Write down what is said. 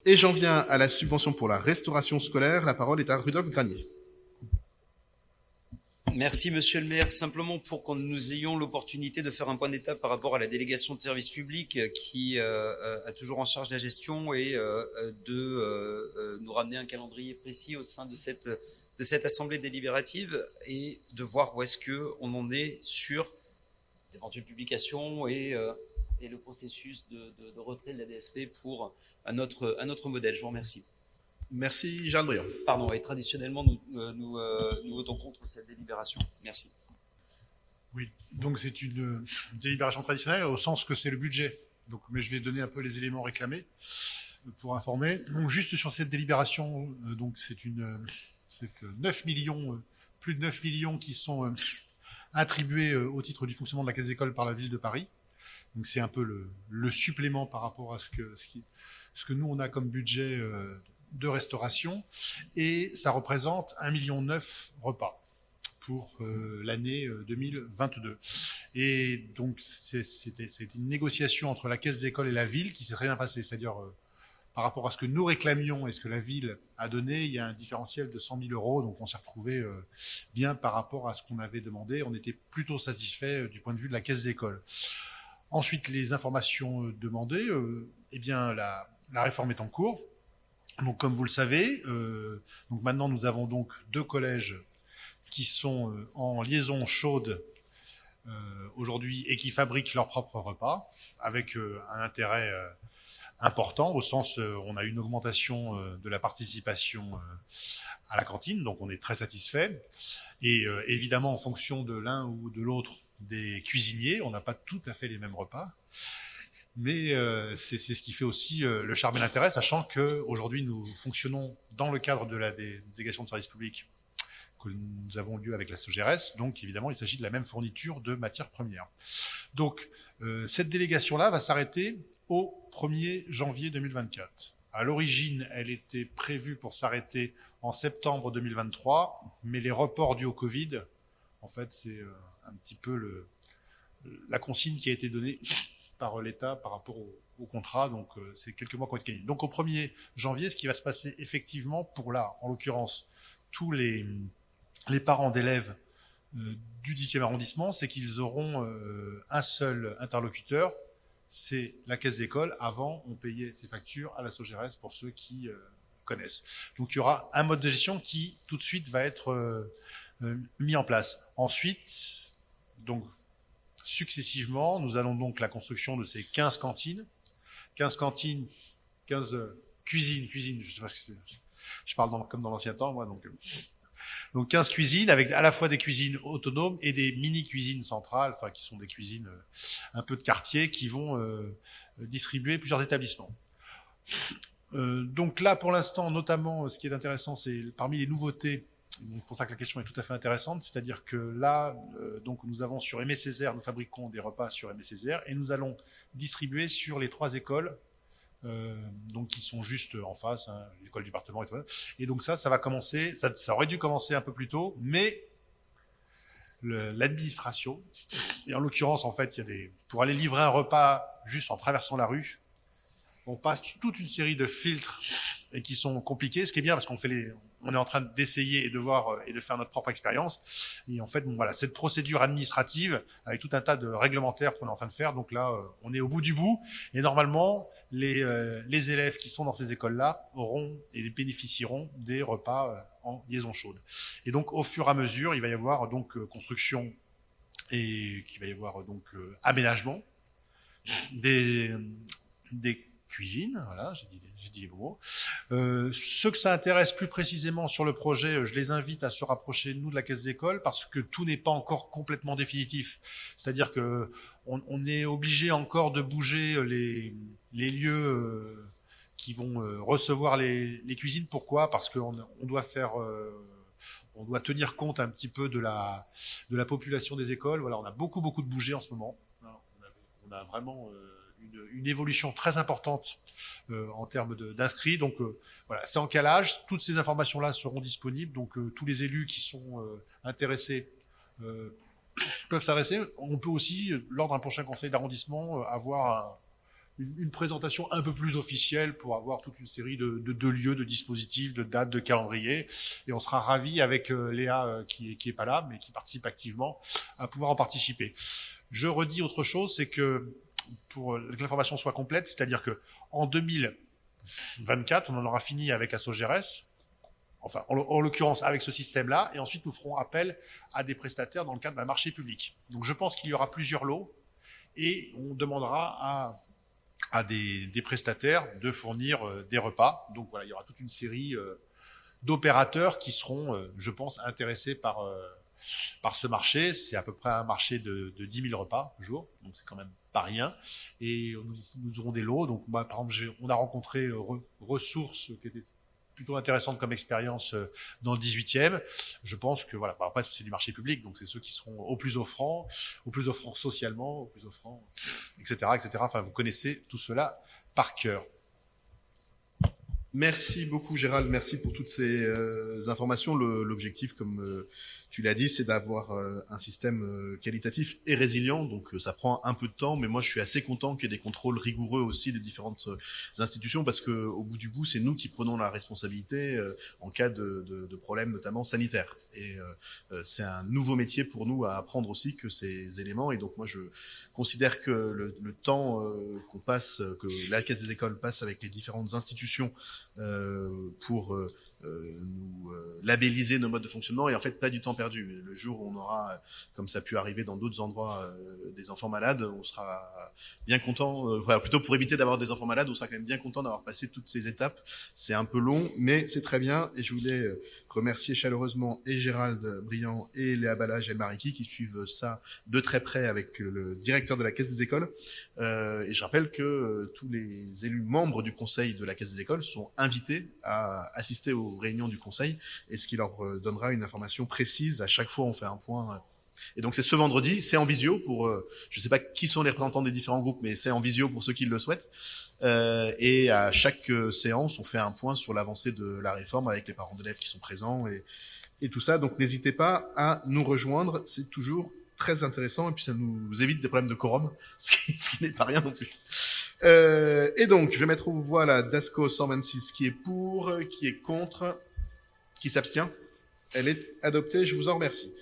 Et j'en viens à la subvention pour la restauration scolaire. La parole est à Rudolf Granier. Merci Monsieur le maire. Simplement pour que nous ayons l'opportunité de faire un point d'étape par rapport à la délégation de services publics qui a toujours en charge la gestion et de nous ramener un calendrier précis au sein de cette assemblée délibérative et de voir où est-ce qu'on en est sur d'éventuelles publications et le processus de retrait de la DSP pour un autre modèle. Je vous remercie. Merci, Jeanne Briand. Pardon, et traditionnellement, nous votons contre cette délibération. Merci. Oui, donc c'est une délibération traditionnelle au sens que c'est le budget. Donc, mais je vais donner un peu les éléments réclamés pour informer. Donc, juste sur cette délibération, donc c'est 9 millions, plus de 9 millions qui sont attribués au titre du fonctionnement de la Caisse d'école par la ville de Paris. Donc c'est un peu le supplément par rapport à ce que nous on a comme budget de restauration, et ça représente 1,9 million repas pour l'année 2022. Et donc c'était une négociation entre la Caisse d'école et la ville qui s'est très bien passée, c'est-à-dire par rapport à ce que nous réclamions et ce que la ville a donné, il y a un différentiel de 100 000 euros, donc on s'est retrouvé bien par rapport à ce qu'on avait demandé, on était plutôt satisfait du point de vue de la Caisse d'école. Ensuite, les informations demandées, eh bien la réforme est en cours. Donc, comme vous le savez, donc maintenant nous avons donc 2 collèges qui sont en liaison chaude aujourd'hui et qui fabriquent leurs propres repas avec un intérêt important au sens on a une augmentation de la participation à la cantine, donc on est très satisfait. Et évidemment, en fonction de l'un ou de l'autre des cuisiniers, on n'a pas tout à fait les mêmes repas. Mais c'est ce qui fait aussi le charme et l'intérêt, sachant qu'aujourd'hui, nous fonctionnons dans le cadre de la délégation de services publics que nous avons lieu avec la SOGERES. Donc, évidemment, il s'agit de la même fourniture de matières premières. Donc, cette délégation-là va s'arrêter au 1er janvier 2024. À l'origine, elle était prévue pour s'arrêter en septembre 2023, mais les reports dus au Covid, en fait, c'est un petit peu la consigne qui a été donnée par l'État par rapport au contrat, donc c'est quelques mois qu'on va être gagnés. Donc au 1er janvier, ce qui va se passer effectivement pour là, en l'occurrence, tous les parents d'élèves du 10e arrondissement, c'est qu'ils auront un seul interlocuteur, c'est la caisse d'école. Avant, on payait ses factures à la SOGERES pour ceux qui connaissent. Donc il y aura un mode de gestion qui tout de suite va être mis en place. Ensuite, donc successivement, nous allons donc la construction de ces 15 cantines. 15 cantines, 15 cuisines, je sais pas ce que c'est. Je parle comme dans l'ancien temps, moi, donc 15 cuisines avec à la fois des cuisines autonomes et des mini-cuisines centrales, enfin qui sont des cuisines un peu de quartier qui vont distribuer plusieurs établissements. Donc là, pour l'instant, notamment, ce qui est intéressant, c'est parmi les nouveautés. C'est pour ça que la question est tout à fait intéressante, c'est-à-dire que là, donc nous avons sur Aimé Césaire, nous fabriquons des repas sur Aimé Césaire et nous allons distribuer sur les 3 écoles, donc qui sont juste en face, hein, l'école du département et tout. Et donc ça va commencer, ça aurait dû commencer un peu plus tôt, mais l'administration, et en l'occurrence, en fait, pour aller livrer un repas juste en traversant la rue, on passe toute une série de filtres et qui sont compliqués, ce qui est bien parce qu'on est en train d'essayer et de voir et de faire notre propre expérience. Et en fait, bon, voilà, cette procédure administrative avec tout un tas de réglementaires qu'on est en train de faire. Donc là, on est au bout du bout. Et normalement, les élèves qui sont dans ces écoles-là auront et bénéficieront des repas en liaison chaude. Et donc, au fur et à mesure, il va y avoir donc construction et qu'il va y avoir donc aménagement des cuisine, voilà, j'ai dit les bons mots. Ceux que ça intéresse plus précisément sur le projet, je les invite à se rapprocher de nous de la caisse d'école parce que tout n'est pas encore complètement définitif. C'est-à-dire que on est obligé encore de bouger les lieux qui vont recevoir les cuisines. Pourquoi ? Parce qu'on doit faire on doit tenir compte un petit peu de la population des écoles. Voilà, on a beaucoup de bougés en ce moment. On a vraiment une évolution très importante en termes d'inscrits. Donc voilà, c'est en calage. Toutes ces informations-là seront disponibles. Donc tous les élus qui sont intéressés peuvent s'adresser. On peut aussi, lors d'un prochain conseil d'arrondissement, avoir une présentation un peu plus officielle pour avoir toute une série de lieux, de dispositifs, de dates, de calendriers. Et on sera ravis avec Léa qui est pas là, mais qui participe activement, à pouvoir en participer. Je redis autre chose, c'est que pour que l'information soit complète, c'est-à-dire que en 2024, on en aura fini avec la SOGRS, enfin en l'occurrence avec ce système-là, et ensuite nous ferons appel à des prestataires dans le cadre d'un marché public. Donc je pense qu'il y aura plusieurs lots, et on demandera à des prestataires de fournir des repas. Donc voilà, il y aura toute une série d'opérateurs qui seront, je pense, intéressés par ce marché. C'est à peu près un marché de 10 000 repas par jour, donc c'est quand même pas rien. Et nous aurons des lots. Donc moi, par exemple, on a rencontré Ressources, qui était plutôt intéressante comme expérience dans le 18e. Je pense que voilà, après c'est du marché public, donc c'est ceux qui seront au plus offrants socialement, au plus offrants, etc., etc. Enfin, vous connaissez tout cela par cœur. Merci beaucoup Gérald, merci pour toutes ces informations. L'objectif, comme tu l'as dit, c'est d'avoir un système qualitatif et résilient. Donc ça prend un peu de temps, mais moi je suis assez content qu'il y ait des contrôles rigoureux aussi des différentes institutions, parce que au bout du bout, c'est nous qui prenons la responsabilité en cas de problèmes, notamment sanitaires. Et c'est un nouveau métier pour nous à apprendre aussi que ces éléments. Et donc moi je considère que le temps qu'on passe, que la Caisse des écoles passe avec les différentes institutions pour nous labelliser nos modes de fonctionnement, et en fait pas du temps perdu. Le jour où on aura, comme ça a pu arriver dans d'autres endroits, des enfants malades, on sera bien content, enfin, plutôt pour éviter d'avoir des enfants malades, on sera quand même bien content d'avoir passé toutes ces étapes. C'est un peu long, mais c'est très bien, et je voulais remercier chaleureusement et Gérald Briand et Léa Balage et Mariki qui suivent ça de très près avec le directeur de la Caisse des écoles. Et je rappelle que tous les élus membres du conseil de la Caisse des écoles sont invités à assister aux réunions du conseil, et ce qui leur donnera une information précise. À chaque fois, on fait un point. Et donc c'est ce vendredi, c'est en visio pour, je sais pas qui sont les représentants des différents groupes, mais c'est en visio pour ceux qui le souhaitent. Et à chaque séance, on fait un point sur l'avancée de la réforme avec les parents d'élèves qui sont présents et tout ça. Donc n'hésitez pas à nous rejoindre, c'est toujours très intéressant, et puis ça nous évite des problèmes de quorum, ce qui n'est pas rien non plus. Et donc, je vais mettre aux voix la DASCO 126 qui est pour, qui est contre, qui s'abstient. Elle est adoptée, je vous en remercie.